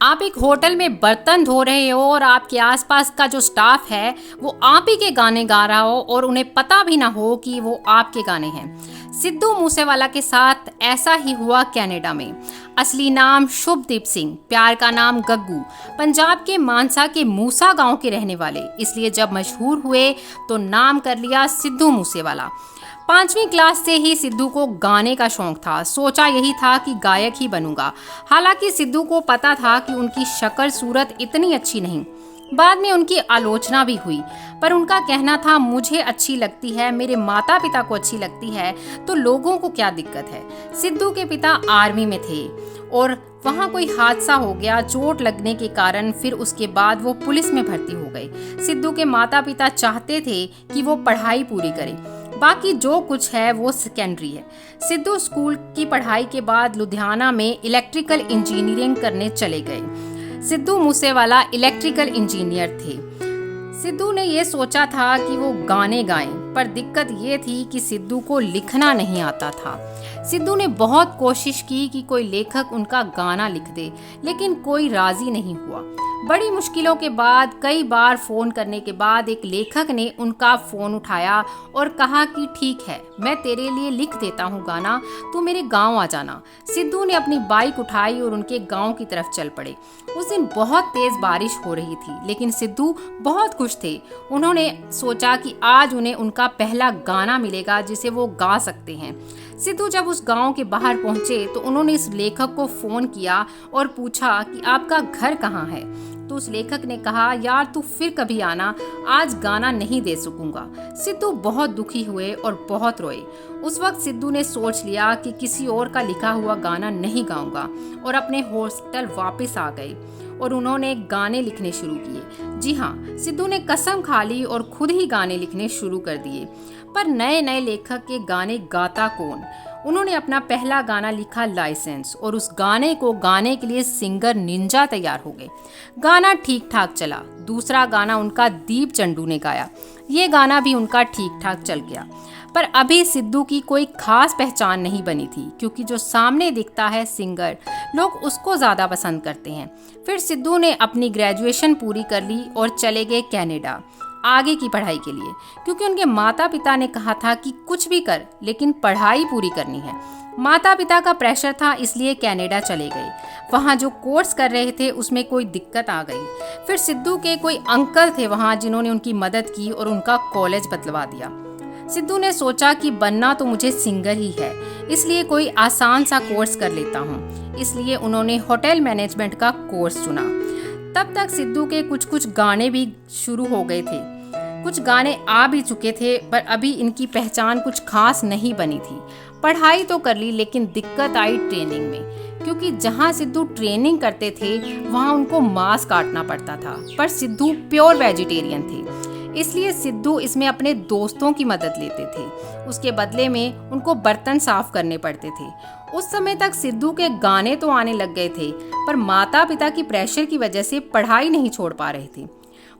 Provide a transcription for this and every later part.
आप एक होटल में बर्तन धो रहे हो और आपके आसपास का जो स्टाफ है वो आप ही के गाने गा रहा हो और उन्हें पता भी ना हो कि वो आपके गाने हैं। सिद्धू मूसेवाला के साथ ऐसा ही हुआ कनाडा में। असली नाम शुभदीप सिंह, प्यार का नाम गग्गू, पंजाब के मानसा के मूसा गांव के रहने वाले। इसलिए जब मशहूर हुए तो नाम कर लिया सिद्धू मूसेवाला। 5वीं क्लास से ही सिद्धू को गाने का शौक था। सोचा यही था कि गायक ही बनूंगा। हालांकि सिद्धू को पता था कि उनकी शक्ल सूरत इतनी अच्छी नहीं। बाद में उनकी आलोचना भी हुई, पर उनका कहना था मुझे अच्छी लगती है, मेरे माता पिता को अच्छी लगती है, तो लोगों को क्या दिक्कत है। सिद्धू के पिता आर्मी में थे और वहाँ कोई हादसा हो गया चोट लगने के कारण। फिर उसके बाद वो पुलिस में भर्ती हो गए। सिद्धू के माता पिता चाहते थे कि वो पढ़ाई पूरी करे, बाकी जो कुछ है वो सेकेंडरी है। सिद्धू स्कूल की पढ़ाई के बाद लुधियाना में इलेक्ट्रिकल इंजीनियरिंग करने चले गए। सिद्धू मूसेवाला इलेक्ट्रिकल इंजीनियर थे। सिद्धू ने ये सोचा था कि वो गाने गाएं, पर दिक्कत ये थी कि सिद्धू को लिखना नहीं आता था। सिद्धू ने बहुत कोशिश की कि कोई लेखक उनका गाना लिख दे, लेकिन कोई राजी नहीं हुआ। बड़ी मुश्किलों के बाद कई बार फोन करने के बाद एक लेखक ने उनका फोन उठाया और कहा कि ठीक है, मैं तेरे लिए लिख देता हूँ गाना, तू मेरे गांव आ जाना। सिद्धू ने अपनी बाइक उठाई और उनके गांव की तरफ चल पड़े। उस दिन बहुत तेज बारिश हो रही थी, लेकिन सिद्धू बहुत खुश थे। उन्होंने सोचा कि आज उन्हें उनका पहला गाना मिलेगा जिसे वो गा सकते हैं। सिद्धू जब उस गांव के बाहर पहुंचे तो उन्होंने इस लेखक को फोन किया और पूछा कि आपका घर कहाँ है। तो उस लेखक ने कहा, यार तू फिर कभी आना, आज गाना नहीं दे सकूंगा। सिद्धू बहुत दुखी हुए और बहुत रोए। उस वक्त सिद्धू ने सोच लिया कि किसी और का लिखा हुआ गाना नहीं गाऊंगा और अपने हॉस्टल वापस आ गए और उन्होंने गाने लिखने शुरू किए। जी हाँ, सिद्धू ने कसम खा ली और खुद ही गाने लिखने शुरू कर दिए। पर नए नए लेखक के गाने गाता कौन। उन्होंने अपना पहला गाना लिखा लाइसेंस, और उस गाने को गाने के लिए सिंगर निंजा तैयार हो गए। गाना ठीक ठाक चला। दूसरा गाना उनका दीप चंडू ने गाया। ये गाना भी उनका ठीक ठाक चल गया। पर अभी सिद्धू की कोई खास पहचान नहीं बनी थी, क्योंकि जो सामने दिखता है सिंगर, लोग उसको ज़्यादा पसंद करते हैं। फिर सिद्धू ने अपनी ग्रेजुएशन पूरी कर ली और चले गए कनाडा आगे की पढ़ाई के लिए, क्योंकि उनके माता पिता ने कहा था कि कुछ भी कर, लेकिन पढ़ाई पूरी करनी है। माता पिता का प्रेशर था, इसलिए कनाडा चले गए। वहाँ जो कोर्स कर रहे थे उसमें कोई दिक्कत आ गई। फिर सिद्धू के कोई अंकल थे वहाँ जिन्होंने उनकी मदद की और उनका कॉलेज बदलवा दिया। सिद्धू ने सोचा कि बनना तो मुझे सिंगर ही है, इसलिए कोई आसान सा कोर्स कर लेता हूँ। इसलिए उन्होंने होटल मैनेजमेंट का कोर्स चुना। तब तक सिद्धू के कुछ गाने भी शुरू हो गए थे। कुछ गाने आ भी चुके थे, पर अभी इनकी पहचान कुछ खास नहीं बनी थी। पढ़ाई तो कर ली, लेकिन दिक्कत आई ट्रेनिंग में, क्योंकि जहाँ सिद्धू ट्रेनिंग करते थे वहाँ उनको मांस काटना पड़ता था। पर सिद्धू प्योर वेजिटेरियन थे, इसलिए सिद्धू इसमें अपने दोस्तों की मदद लेते थे। उसके बदले में उनको बर्तन साफ करने पड़ते थे। उस समय तक सिद्धू के गाने तो आने लग गए थे, पर माता पिता की प्रेशर की वजह से पढ़ाई नहीं छोड़ पा रहे थे।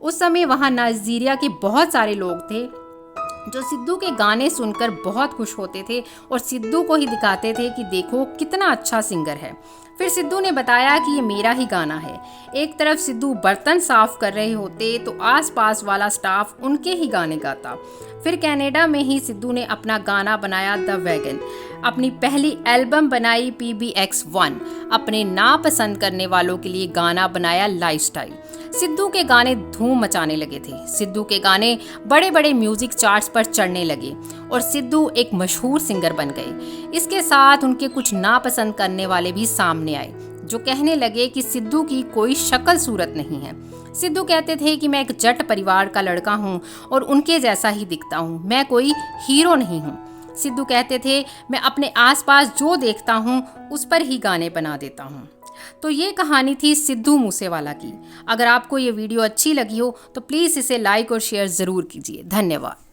उस समय वहाँ नाइजीरिया के बहुत सारे लोग थे जो सिद्धू के गाने सुनकर बहुत खुश होते थे और सिद्धू को ही दिखाते थे कि देखो कितना अच्छा सिंगर है। फिर सिद्धू ने बताया कि ये मेरा ही गाना है। एक तरफ सिद्धू बर्तन साफ कर रहे होते तो आसपास वाला स्टाफ उनके ही गाने गाता। फिर कनाडा में ही सिद्धू ने अपना गाना बनाया द वैगन, अपनी पहली एल्बम बनाई PBX1, अपने नापसंद करने वालों के लिए गाना बनाया लाइफस्टाइल। सिद्धू के गाने धूम मचाने लगे थे। सिद्धू के गाने बड़े बड़े म्यूजिक चार्ट्स पर चढ़ने लगे और सिद्धू एक मशहूर सिंगर बन गए। इसके साथ उनके कुछ नापसंद करने वाले भी सामने आए, जो कहने लगे कि सिद्धू की कोई शक्ल सूरत नहीं है। सिद्धू कहते थे कि मैं एक जट परिवार का लड़का हूँ और उनके जैसा ही दिखता हूँ, मैं कोई हीरो नहीं हूँ। सिद्धू कहते थे मैं अपने आसपास जो देखता हूँ उस पर ही गाने बना देता हूँ। तो ये कहानी थी सिद्धू मूसेवाला की। अगर आपको ये वीडियो अच्छी लगी हो तो प्लीज़ इसे लाइक और शेयर ज़रूर कीजिए। धन्यवाद।